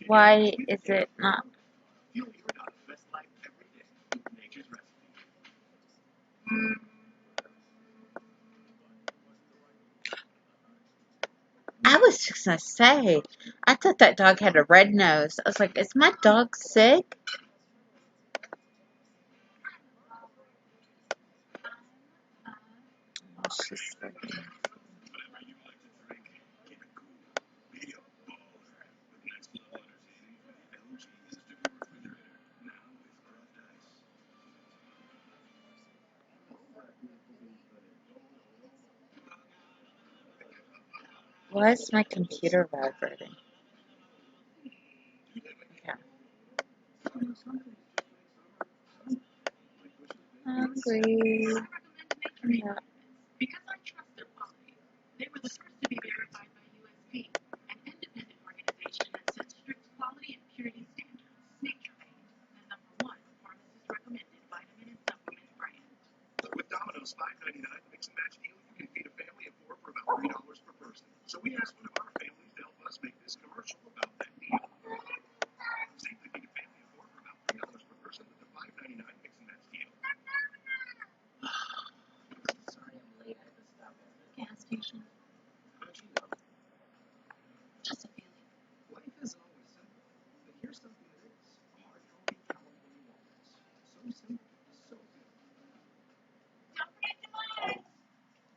Why is it not? I was just gonna say, I thought that dog had a red nose. I was like, is my dog sick? Oh, she's looking. Why is my computer vibrating? Okay. Hungry. Yeah.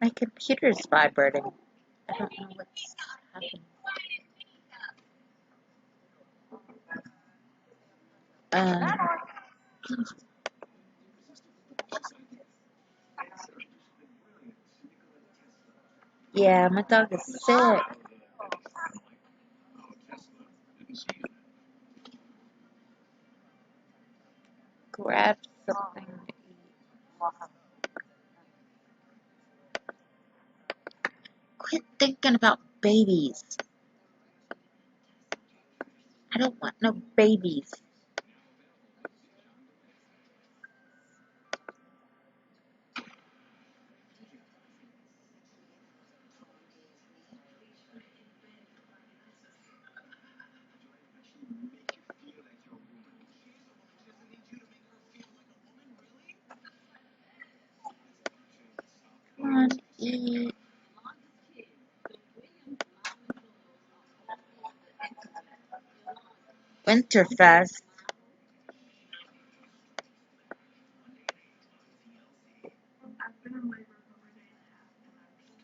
My computer's vibrating. I don't know what's happening. Um, yeah, my dog is sick. Grab something to eat. Quit thinking about babies. I don't want no babies. Come on, eat. Winterfest.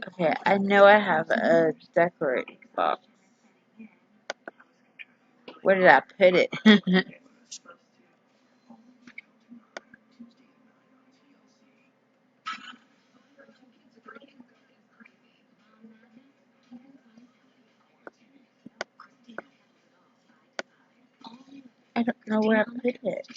Okay, I know I have a decorating box. Where did I put it? I don't know where I put it.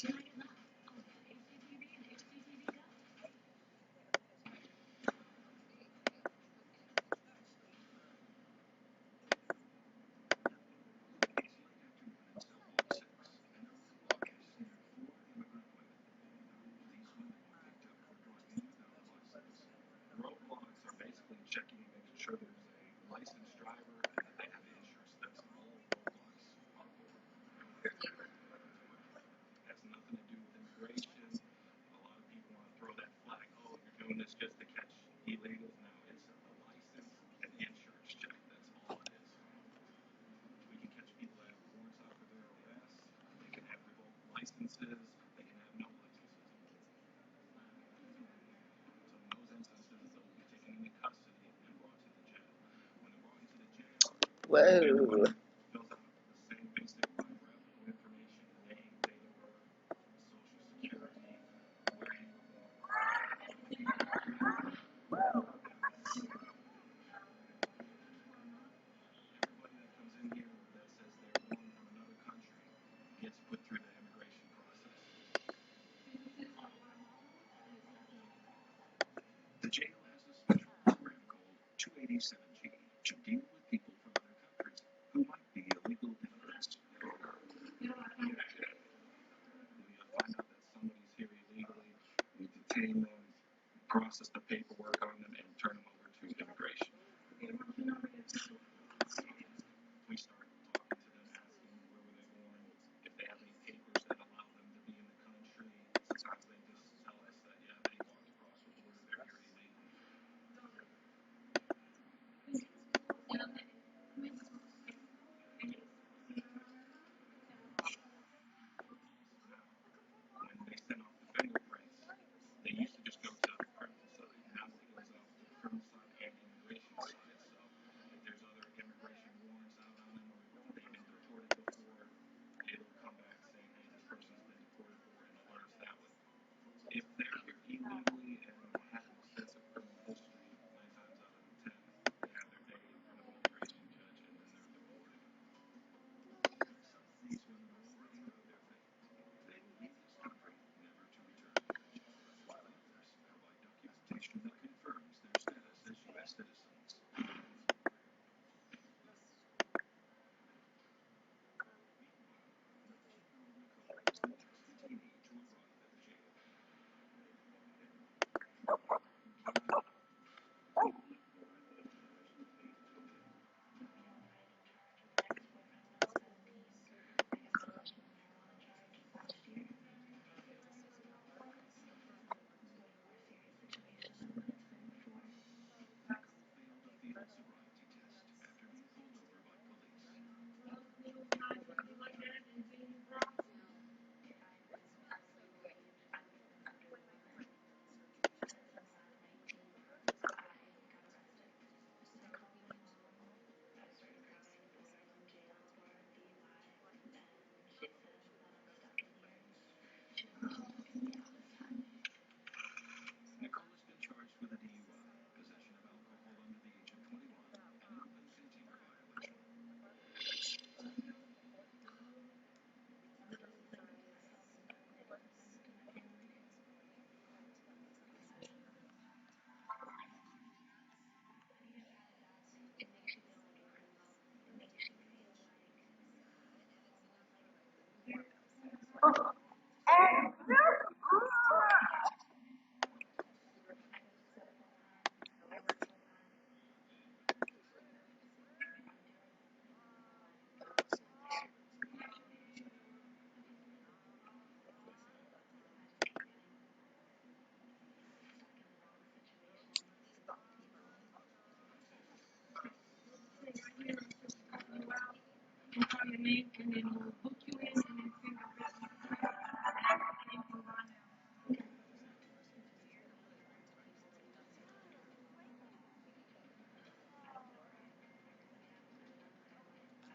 Whoa.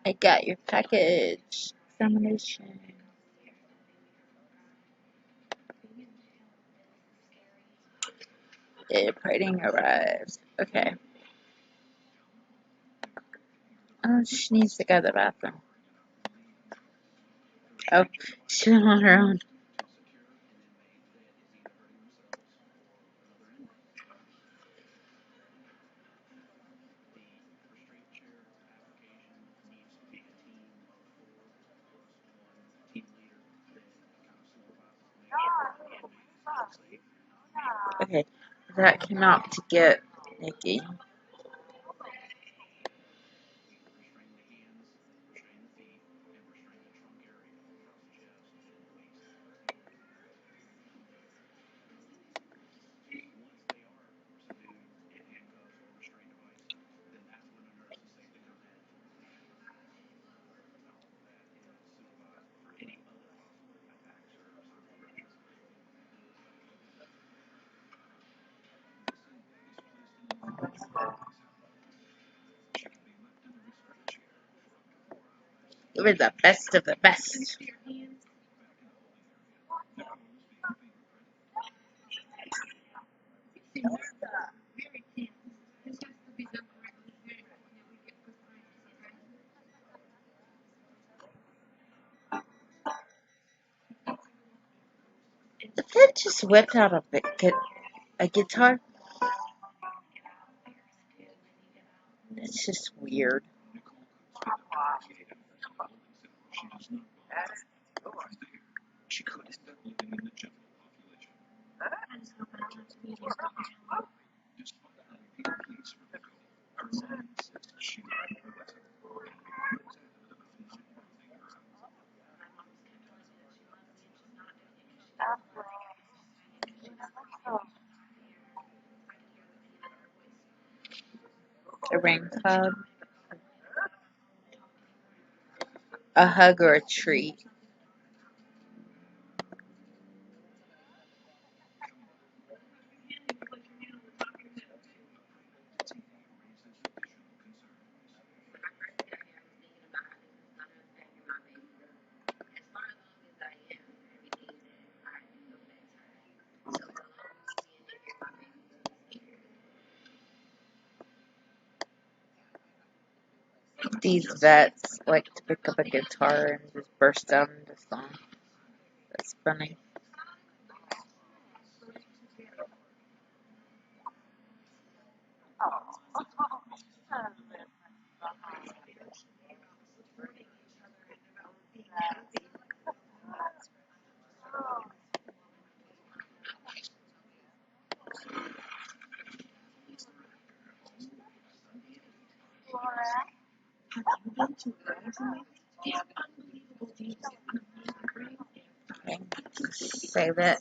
I got your package. Examination. Writing arrives. Okay. Oh, she needs to go to the bathroom. Oh, she went on her own. Okay. That came out to get Nikki. You were the best of the best. The kid just whipped out a guitar. That's just weird. A ring club, a hug or a treat. These vets like to pick up a guitar and just burst out into song. That's funny. Okay. Save it.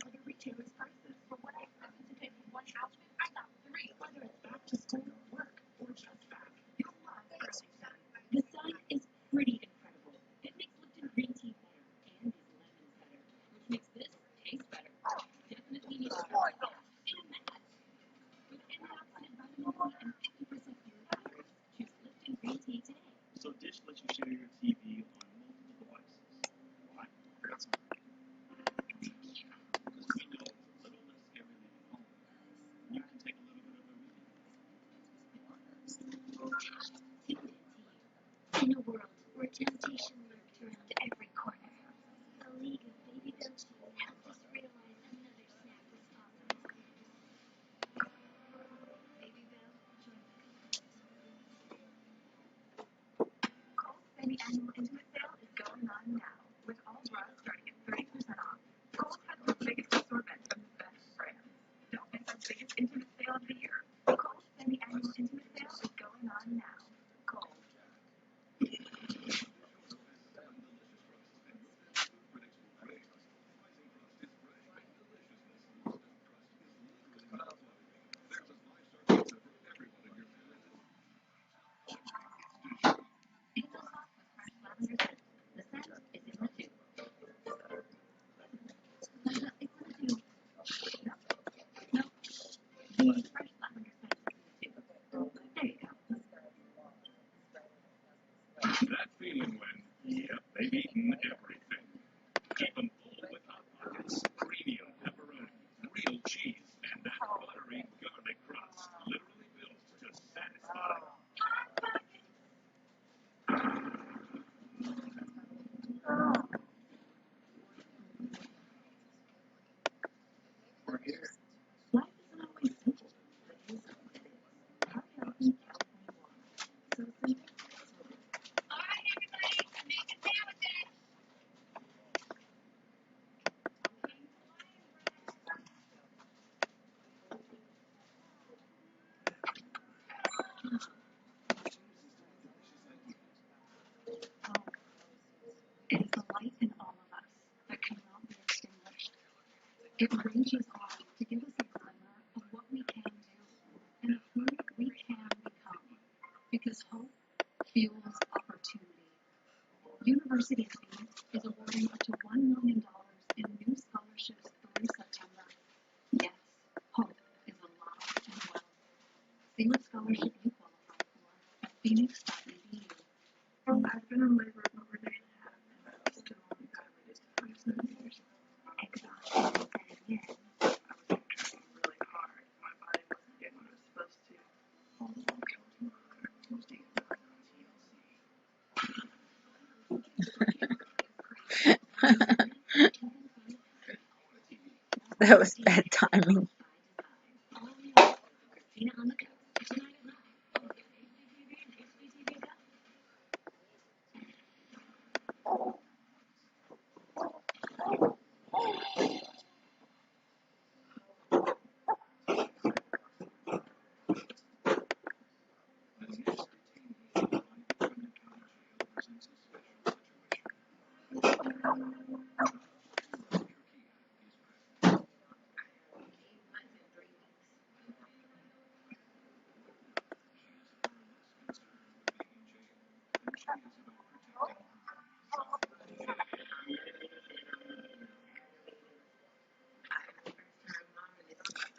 That was bad timing.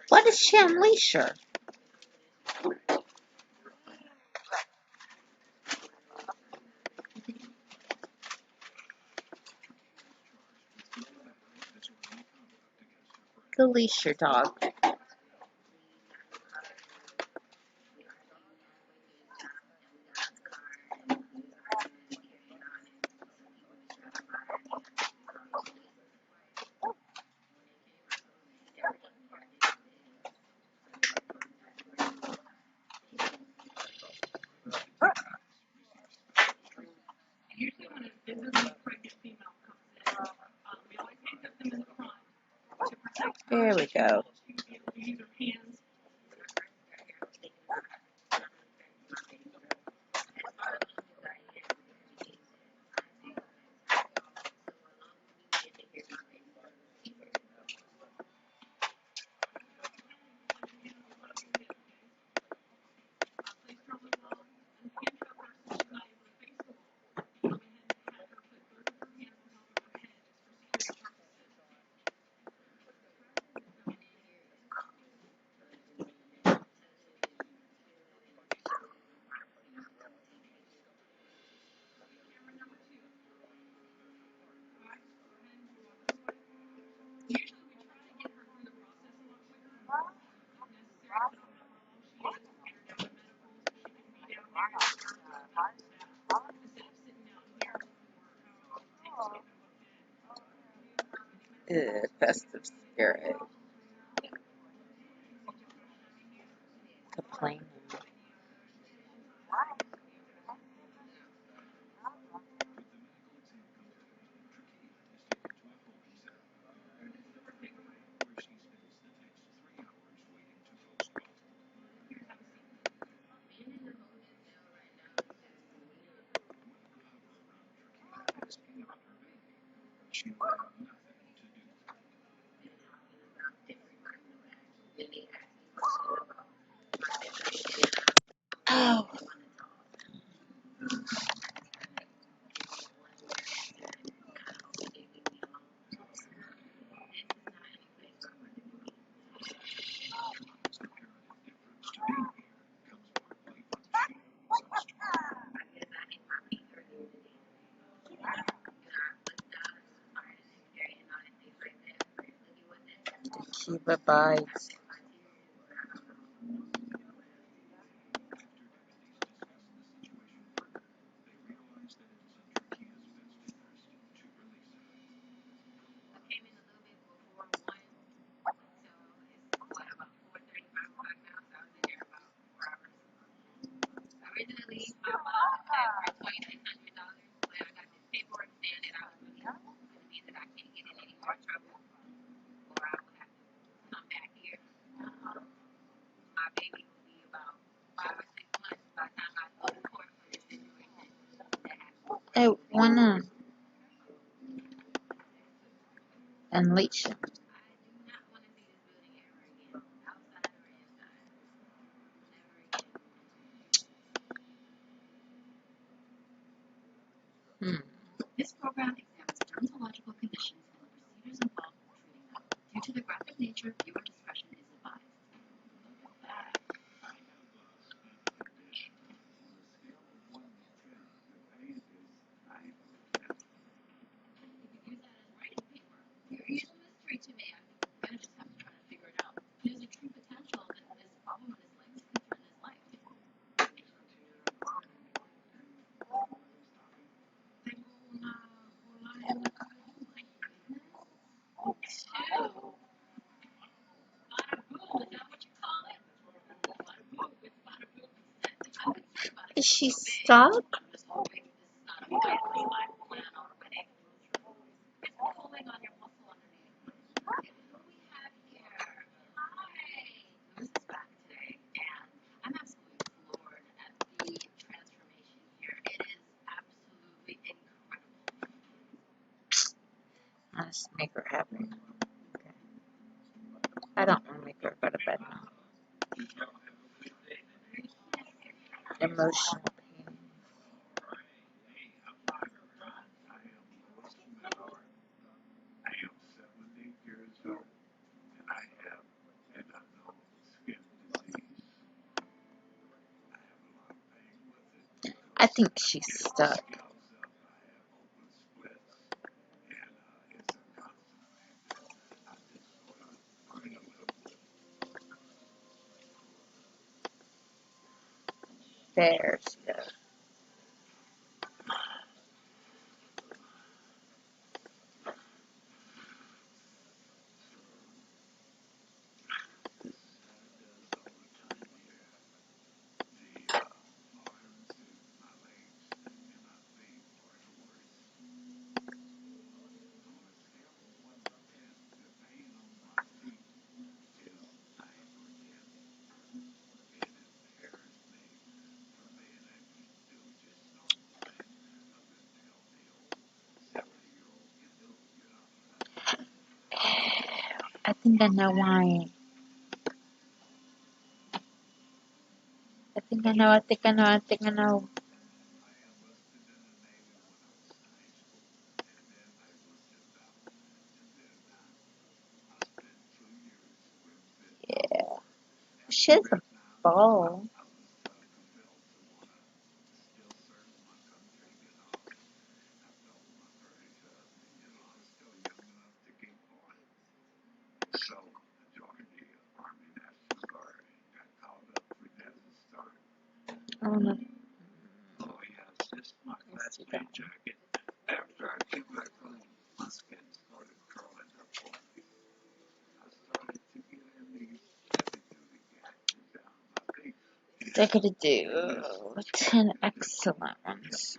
What is she unleash her? Go leash your dog. There we go. Festive spirit. Complaining. Oh. She abides. I wanna unleash him. This program examines dermatological conditions and the procedures involved in treating them. Due to the graphic nature, viewer discretion is advised. You're a mystery to me. I just have to try to figure it out. There's a true potential that this problem in his legs could threaten his life. Is she stuck? I'm absolutely floored at the transformation here. It is absolutely incredible. Let's make her happy. Okay. I don't want to make her go to bed now. Emotional pain. I think she's stuck. There she goes. I think I know why. I think I know. Yeah. She has a ball. Oh no. They're gonna do 10 excellent ones.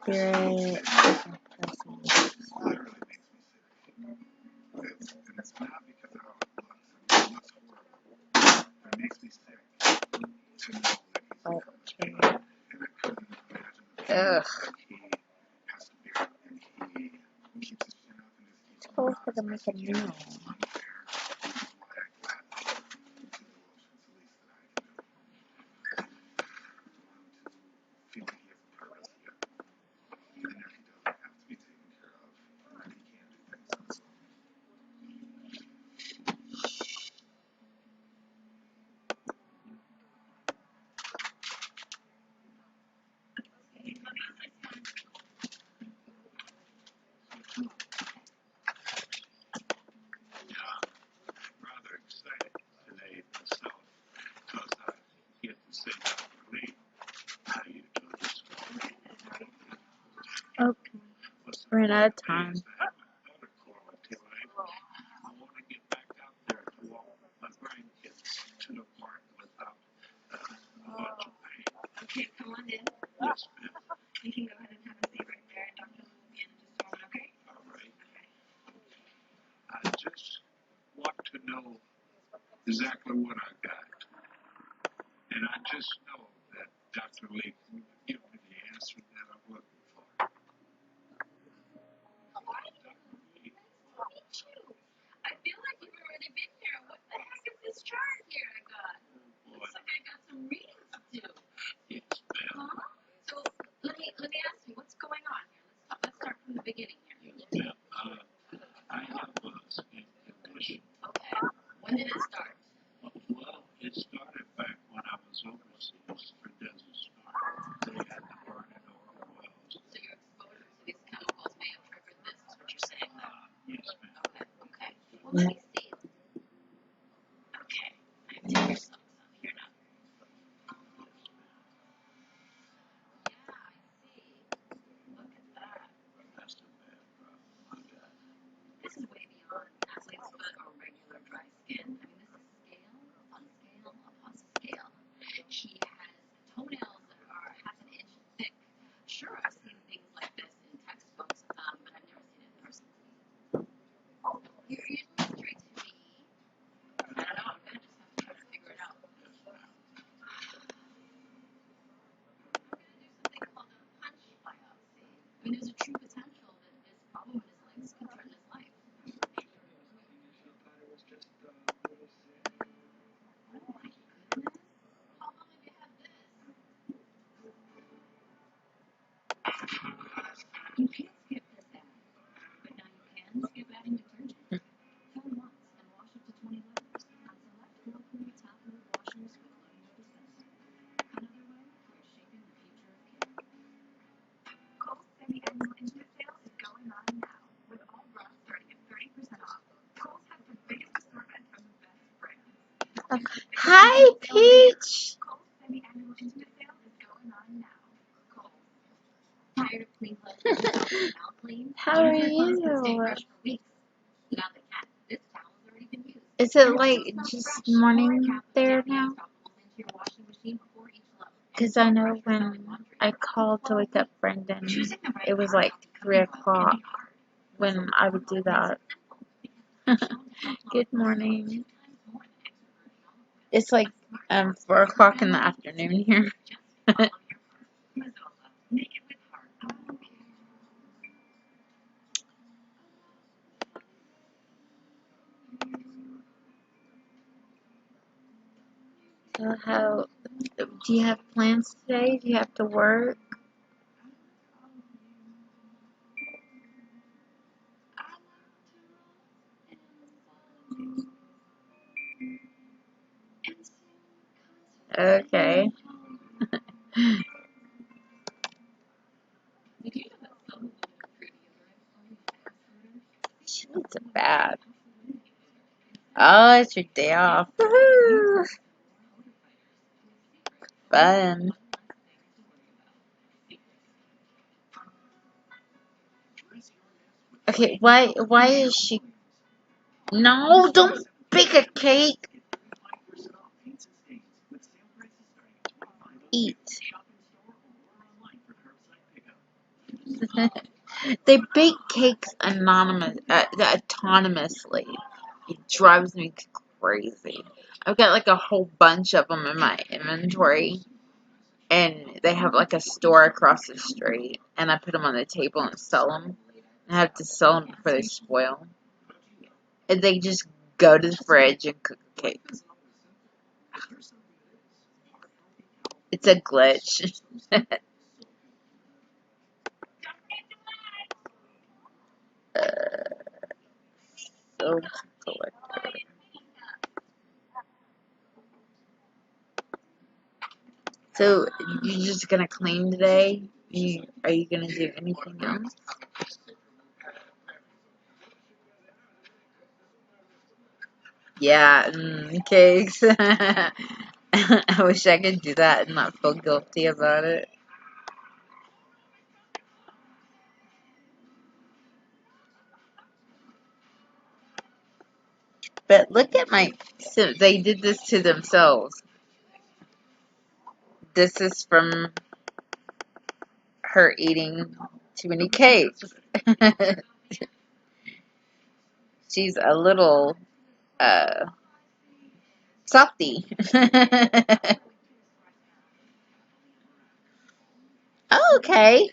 Spirit. Okay. Ugh. Supposed to make a meal. Okay. Ran out of time. Okay, come on in. Yes, ma'am. You can go ahead and have a seat right there, and Dr. will be in just a moment, okay? All right. Okay. I just want to know exactly what I got. And I just know that Dr. Lee will give me the answer that I'm looking for. I feel like you've already been here. What the heck is this chart here I got? Looks like I got some readings to do. Yes, ma'am. Huh? So let me ask you, what's going on here? Let's start from the beginning here. Yes, ma'am. I have a skin condition. Okay. When did it start? Well, it started back when I was overseas for Desert Storm. They had to burn in oil wells. So your exposure to these chemicals may have triggered this, is what you're saying now? Yes, ma'am. Okay. Well, let me see. Okay. I have to hear some here now. Yeah, I see. Look at that. That's a bad problem I got. This is way beyond athlete's foot or regular dry skin. I mean, this is scale upon scale upon scale. She has toenails that are half an inch thick. Sure, I've seen things like this in textbooks, but I've never seen it in person. You're usually straight to me. I don't know. I'm gonna just have to try to figure it out. I'm gonna do something called a punch biopsy. I mean, there's a true potential that this problem in his legs could threaten his life. How long have you had this? You can't skip this ad, but now you can skip adding detergent. Fill once and wash up to 20 liters on select locally top-load washers with low notices. Another way we're shaping the future of care. Kohl's semi-annual instant sale is going on now, with all bras starting at 30% off. Kohl's has the biggest assortment from the best brands. Hi, Peach. Kohl's semi-annual instant sale is going on now. Kohl's. Tired of clean clothes now clean? How are Stay you? fresh for weeks. Now the cat, this towel's already been used. Is it like just morning there now? Because I know when I called to wake up Brendan, it was like 3 o'clock when I would do that. Good morning. It's like 4 o'clock in the afternoon here. So how do you have plans today? Do you have to work? Okay. She needs a bath. Oh, it's your day off. Woohoo! Fun. Okay, why is she? No, don't bake a cake. Eat. They bake cakes autonomously. It drives me crazy. I've got like a whole bunch of them in my inventory, and they have like a store across the street, and I put them on the table and sell them. I have to sell them before they spoil. And they just go to the fridge and cook cakes. It's a glitch. So collector. So you just gonna clean today? Are you gonna do anything else? Yeah, cakes. I wish I could do that and not feel guilty about it. But look at so they did this to themselves. This is from her eating too many cakes. She's a little, softy. Okay,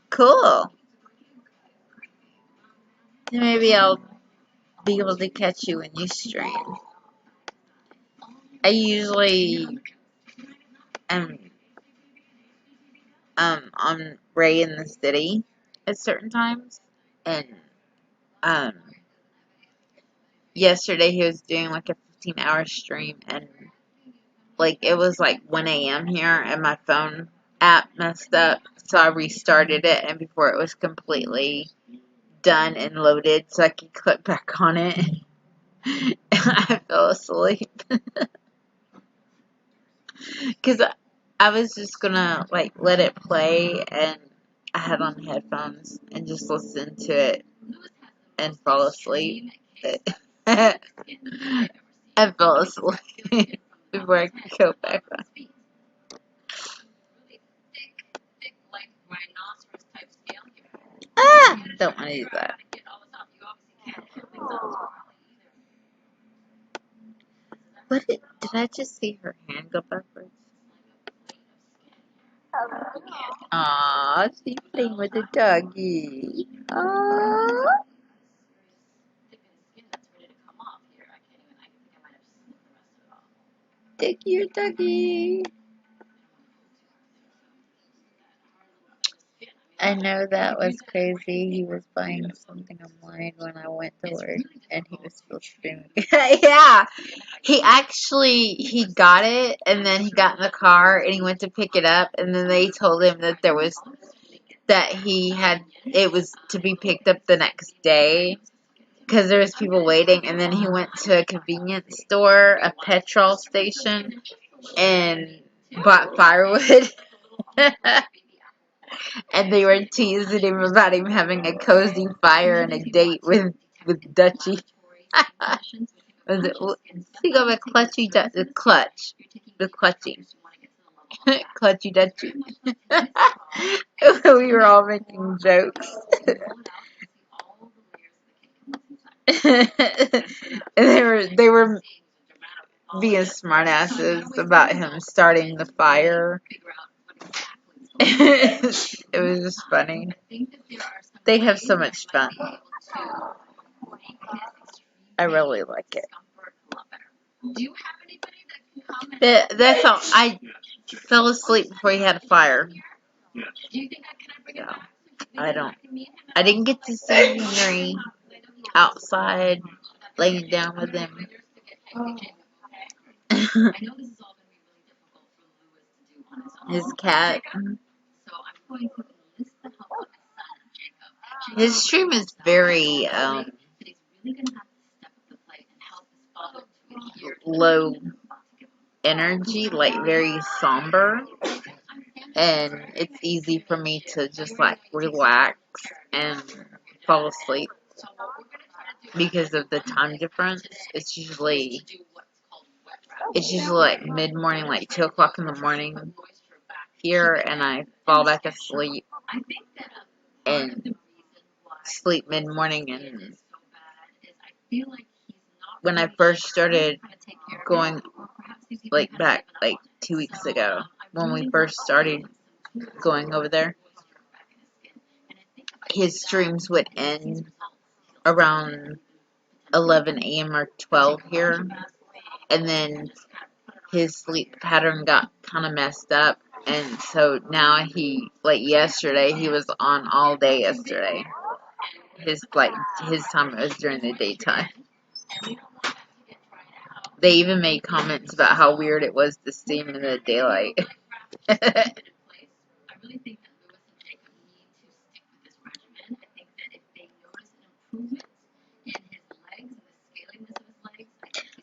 cool. Maybe I'll be able to catch you when you stream. I usually am on Ray in the City at certain times, and um yesterday he was doing like a 15-hour stream, and like it was like 1 a.m. here, and my phone app messed up, so I restarted it, and before it was completely done and loaded, so I could click back on it, I fell asleep because I was just gonna like let it play, and I had on headphones and just listen to it and fall asleep. I fell asleep before I could go back on. Ah! Don't want to do that. Did I just see her hand go backwards? Aw, she's playing with the doggy. Aw. Take your doggy. I know that was crazy. He was buying something online when I went to work, and he was still streaming. Yeah, he got it, and then he got in the car, and he went to pick it up, and then they told him that it was to be picked up the next day, because there was people waiting, and then he went to a convenience store, a petrol station, and bought firewood. And they were teasing him about him having a cozy fire and a date with Dutchie. Was it? Think of a clutchy the clutch, the clutchy, clutchy Dutchie. We were all making jokes. And they were being smartasses about him starting the fire. It was just funny. They have so much fun. I really like it. That's all. I fell asleep before he had a fire. So, I didn't get to see Henry outside laying down with him. His cat. His stream is very low energy, like very somber, and it's easy for me to just like relax and fall asleep because of the time difference. It's usually like mid morning, like 2 o'clock in the morning here, and I fall back asleep and sleep mid morning and when I first started going, like back like 2 weeks ago, when we first started going over there, his streams would end around 11 a.m. or 12 here, and then his sleep pattern got kind of messed up, and so now like yesterday, he was on all day yesterday. His time was during the daytime. They even made comments about how weird it was to see him in the daylight.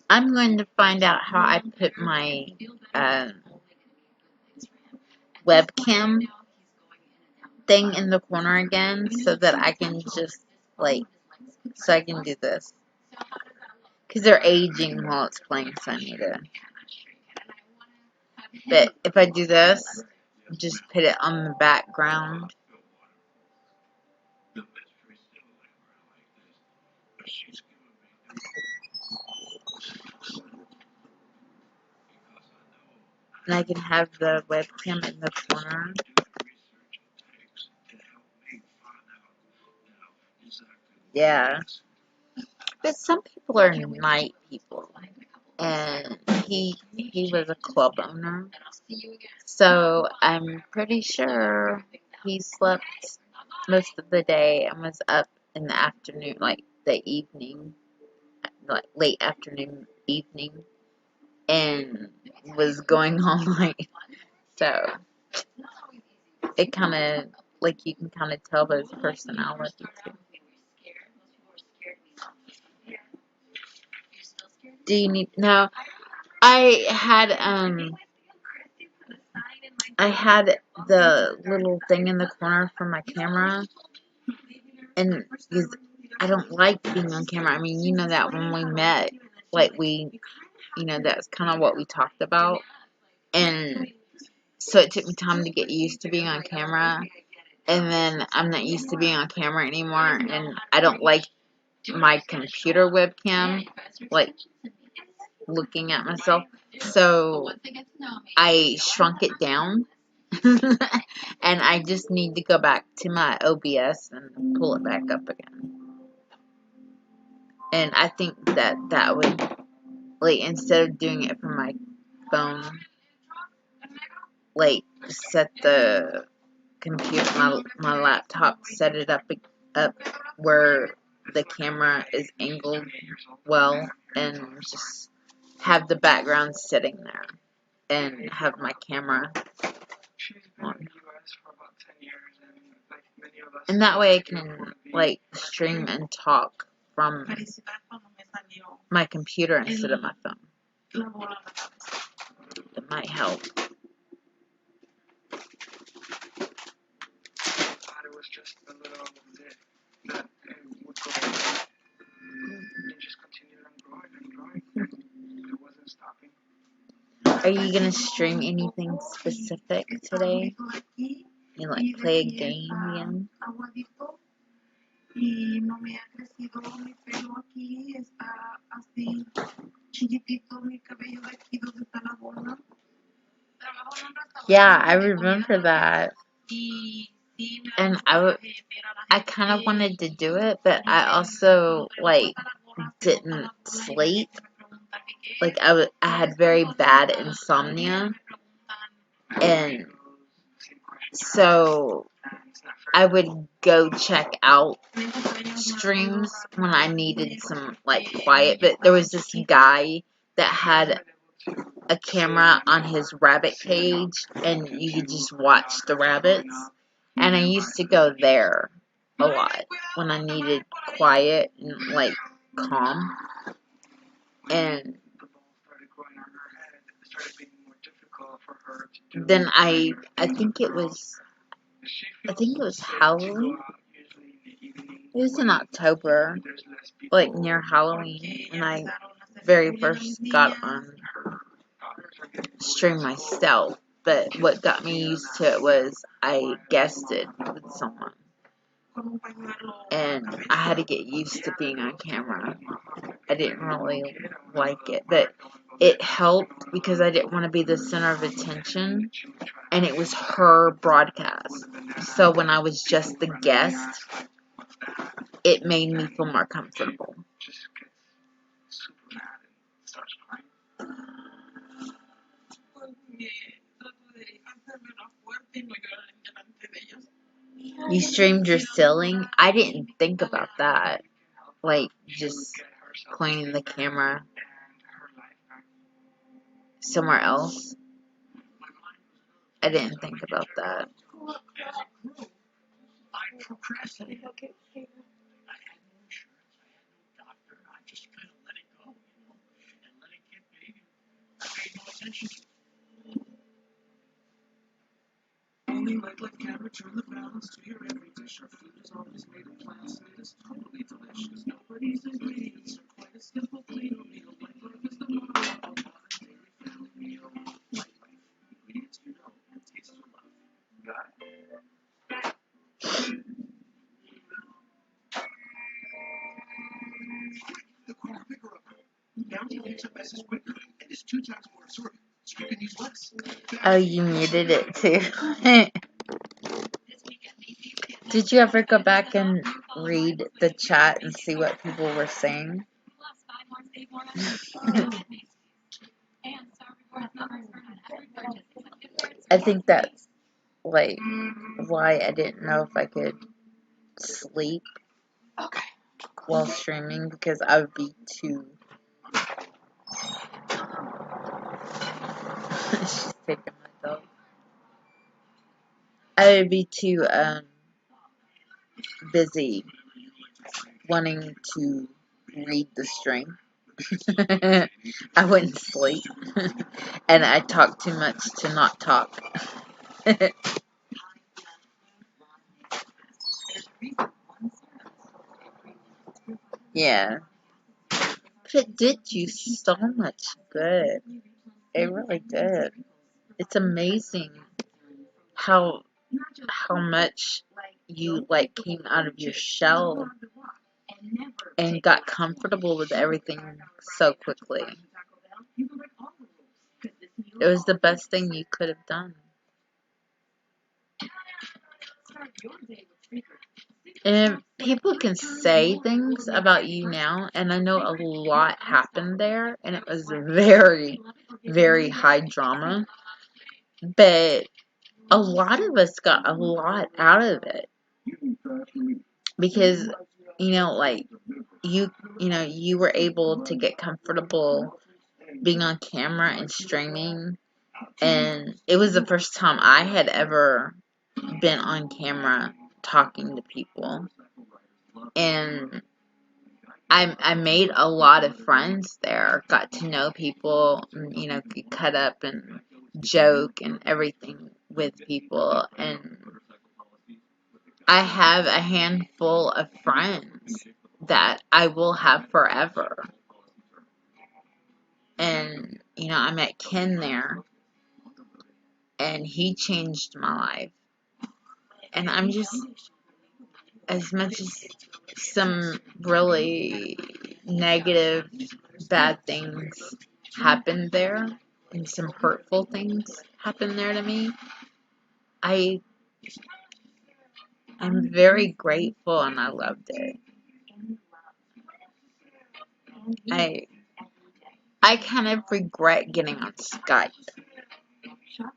I'm going to find out how I put my webcam thing in the corner again, so that I can just so I can do this, because they're aging while it's playing, so I need to. But if I do this, just put it on the background. And I can have the webcam in the corner. Yeah. But some people are night people. And he was a club owner. So I'm pretty sure he slept most of the day and was up in the afternoon, like the evening, like late afternoon, evening, and was going all night. So it kind of, like, you can kind of tell by his personality too. Do you need, no, I had the little thing in the corner for my camera, and because I don't like being on camera. I mean, you know that when we met, like, that's kind of what we talked about, and so it took me time to get used to being on camera, and then I'm not used to being on camera anymore, and I don't like my computer webcam, like, looking at myself, so I shrunk it down. And I just need to go back to my OBS and pull it back up again. And I think that would, like, instead of doing it from my phone, like, set the computer, my laptop, set it up where the camera is angled well, and just have the background sitting there, and have my camera on. And that way I can, like, stream and talk from my computer instead of my phone. It might help. Are you gonna stream anything specific today? You like play a game again? Yeah, I remember that. And I kind of wanted to do it, but I also, like, didn't sleep. Like, I had very bad insomnia, and so I would go check out streams when I needed some, like, quiet. But there was this guy that had a camera on his rabbit cage, and you could just watch the rabbits. And I used to go there a lot when I needed quiet and, like, calm. And then I think it was Halloween. It was in October, like, near Halloween, when I very first got on stream myself. But what got me used to it was I guested with someone, and I had to get used to being on camera. I didn't really like it. But it helped because I didn't want to be the center of attention. And it was her broadcast. So when I was just the guest, it made me feel more comfortable. You streamed your ceiling? I didn't think about that. Like, just pointing the camera somewhere else. I didn't think about that. Only red light camera turn the balance to your every dish. Our food is always made of plants. It is totally delicious. Nobody's ingredients are quite a simple, clean meal. Light life is the motto of a modern daily family meal. Light life, ingredients you know and taste you love. Got it? The corner picker up. Bounty picks up messes quicker and is 2 times more absorbent, so you can use less. Oh, you muted it too. Did you ever go back and read the chat and see what people were saying? I think that's like why I didn't know if I could sleep while streaming, because I would be too she's taking my dog. I would be too busy wanting to read the stream. I wouldn't sleep. And I talk too much to not talk. Yeah. But it did you so much good. It really did. It's amazing how much you like came out of your shell and got comfortable with everything so quickly. It was the best thing you could have done. And people can say things about you now, and I know a lot happened there, and it was very, very high drama. But a lot of us got a lot out of it. Because, like, you were able to get comfortable being on camera and streaming. And it was the first time I had ever been on camera talking to people. And I made a lot of friends there, got to know people, could cut up and joke and everything with people. And I have a handful of friends that I will have forever. And, I met Ken there, and he changed my life. And I'm just, as much as some really negative, bad things happened there, and some hurtful things happened there to me, I'm very grateful, and I loved it. I kind of regret getting on Skype.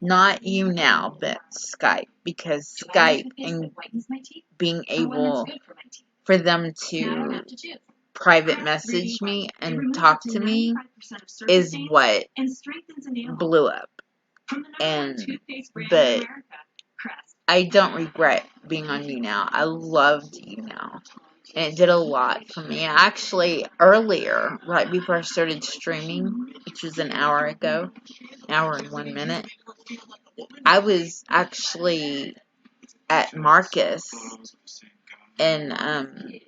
Not you now, but Skype. Because Skype and being able for them to private message me and talk to me is what blew up. But I don't regret being on you now. I loved you now. And it did a lot for me. Actually, earlier, right before I started streaming, which was an hour ago, an hour and 1 minute, I was actually at Marcus and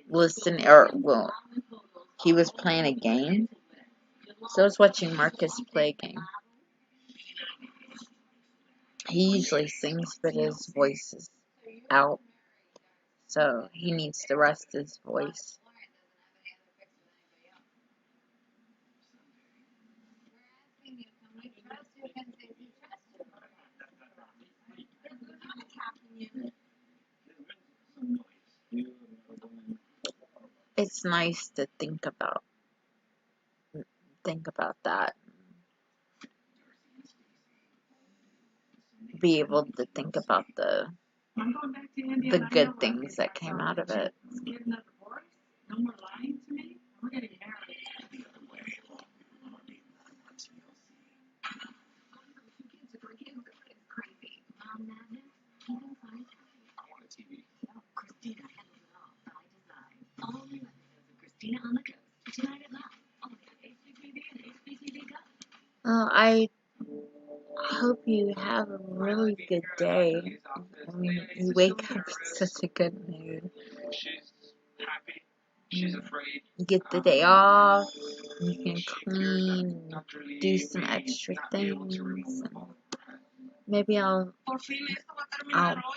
listening, he was playing a game. So I was watching Marcus play a game. He usually sings, but his voice is out. So he needs to rest his voice. it's nice to think about that. Be able to think about the good things that came out of it. Well, I hope you have a really good day. I mean, you wake up in such a good mood. You get the day off, you can clean, do some extra things, and maybe I'll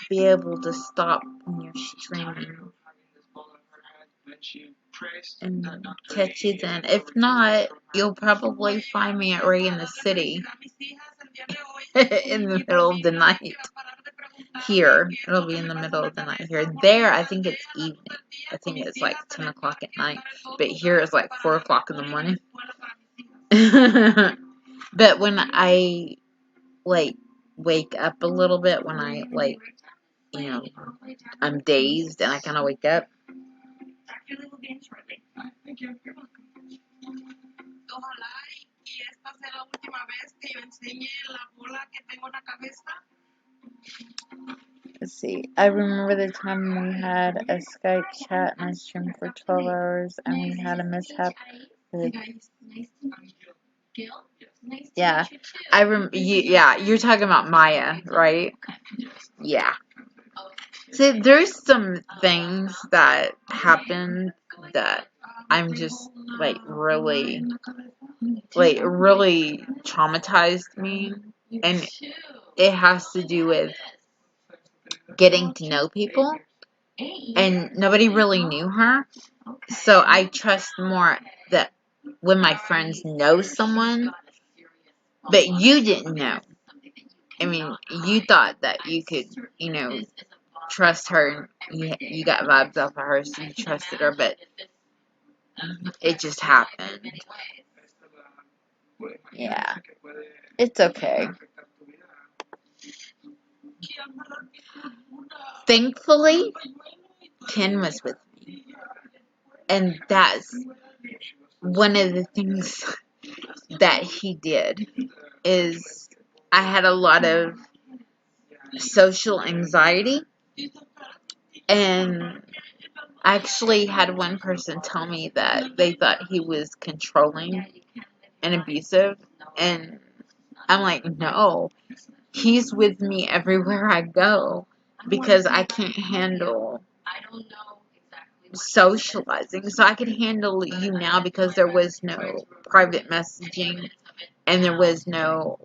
be able to stop when you're streaming and catch you then. If not, you'll probably find me at Ray in the City in the middle of the night. Here, it'll be in the middle of the night here. There, I think it's evening. I think it's like 10 o'clock at night. But here it's like 4 o'clock in the morning. But when I, like, wake up a little bit, when I, like, you know, I'm dazed and I kind of wake up. Let's see. I remember the time we had a Skype chat and I streamed for 12 hours and we had a mishap with... Yeah. You're talking about Maya, right? Yeah. See, there's some things that happened that I'm just, really traumatized me. And it has to do with getting to know people. And nobody really knew her. So I trust more that when my friends know someone, but you didn't know. I mean, you thought that you could, trust her. You got vibes off of her, so you trusted her, but it just happened. Yeah. It's okay. Thankfully, Ken was with me. And that's one of the things that he did is I had a lot of social anxiety, and I actually had one person tell me that they thought he was controlling and abusive, and I'm like, no, he's with me everywhere I go because I can't handle socializing. So I could handle you now because there was no private messaging and there was no,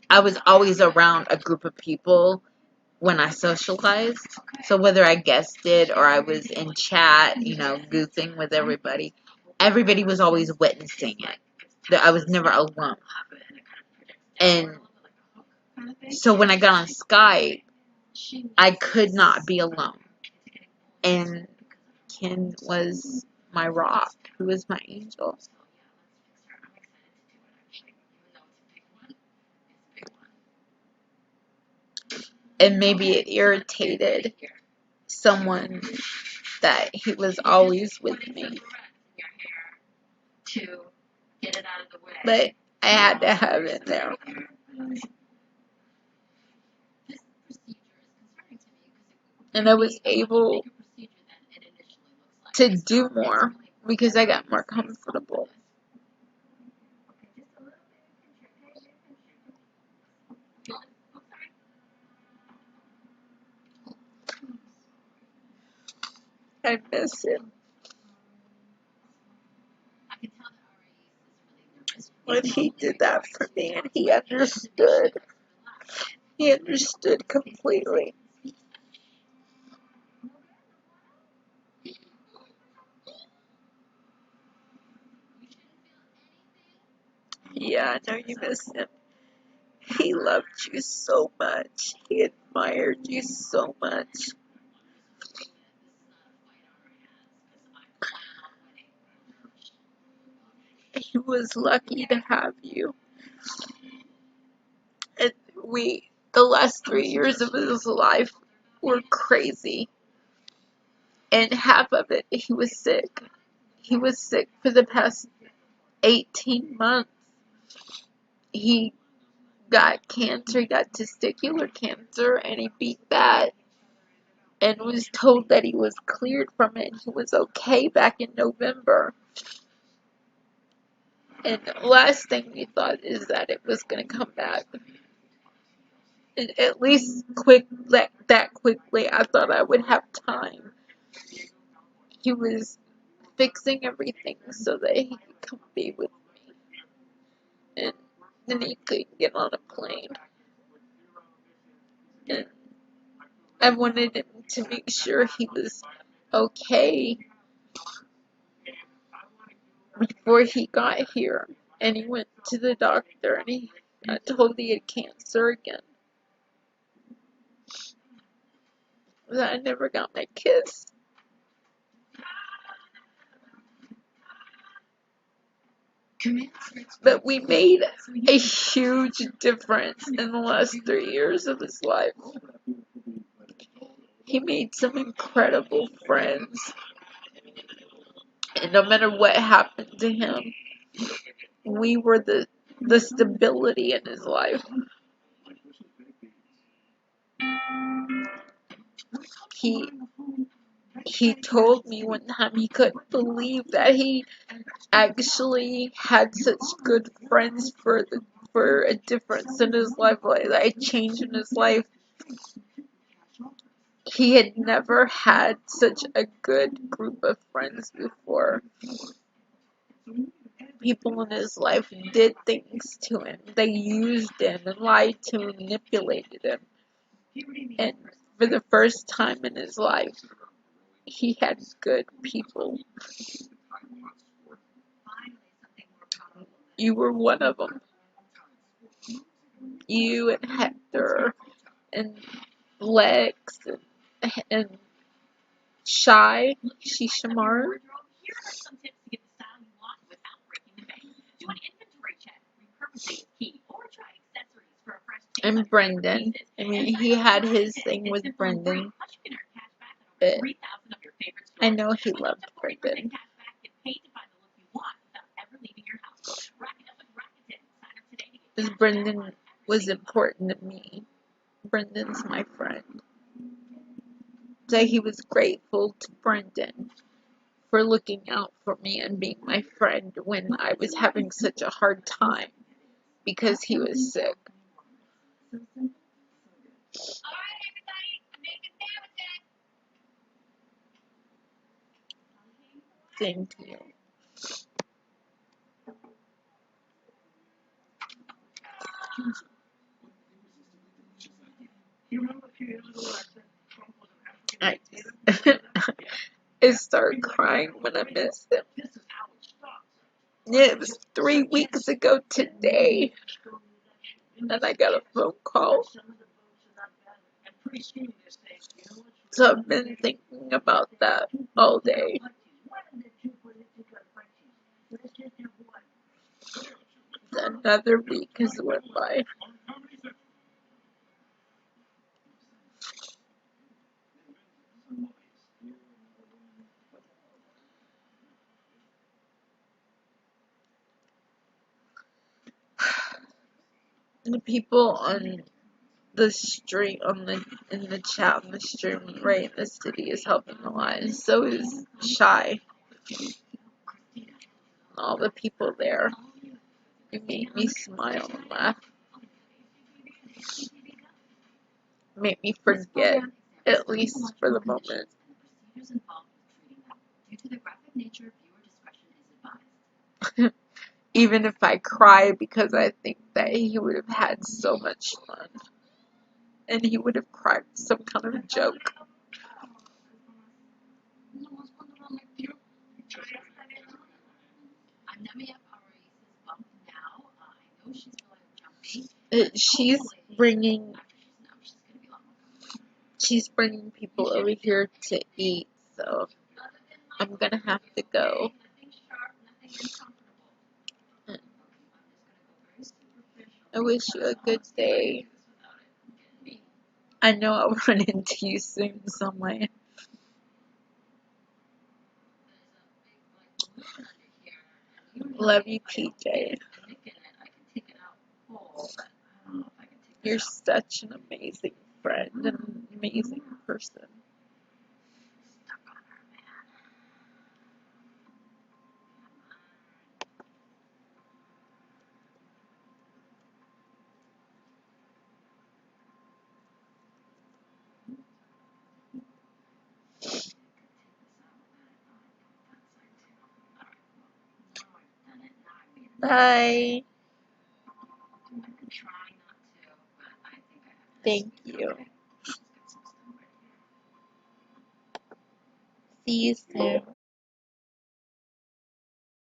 I was always around a group of people when I socialized. So whether I guested or I was in chat, goofing with everybody, everybody was always witnessing it. That I was never alone. And so when I got on Skype, I could not be alone. And Ken was my rock, who was my angel. And maybe it irritated someone that he was always with me. But I had to have it there. And I was able to do more because I got more comfortable. I miss him. When he did that for me and he understood. He understood completely. Yeah, I know you miss him. He loved you so much. He admired you so much. he was lucky to have you. And the last 3 years of his life were crazy. And half of it, he was sick. He was sick for the past 18 months. He got cancer, he got testicular cancer, and he beat that. And was told that he was cleared from it and he was okay back in November. And the last thing we thought is that it was going to come back. And at least that quickly, I thought I would have time. He was fixing everything so that he could come be with me. And then he could get on a plane. And I wanted him to make sure he was okay before he got here. And he went to the doctor and he got told he had cancer again. That I never got my kiss. But we made a huge difference in the last 3 years of his life. He made some incredible friends. And no matter what happened to him, we were the stability in his life. He told me one time he couldn't believe that he actually had such good friends for a difference in his life, like a change in his life. He had never had such a good group of friends before. People in his life did things to him. They used him and lied to him, manipulated him. And for the first time in his life, he had good people. You were one of them. You and Hector and Lex and Shy, Shishamaru. And Brendan. I mean, he had his thing with Brendan. But I know he loved Brendan. Because Brendan was important to me. Brendan's my friend. So he was grateful to Brendan for looking out for me and being my friend when I was having such a hard time because he was sick. Same to you. I started crying when I missed him. It was 3 weeks ago today, and I got a phone call. So I've been thinking about that all day. Another week has went by. The people on the street, in the chat on the stream right in the city is helping a lot, and so is Shy. All the people there. You made me smile and laugh. Made me forget, at least for the moment. Even if I cry, because I think that he would have had so much fun. And he would have cracked some kind of joke. She's bringing people over here to eat, so I'm gonna have to go. I wish you a good day. I know I'll run into you soon somewhere. Love you, PJ. You're such an amazing friend and an amazing person. Bye. Thank you. See you soon.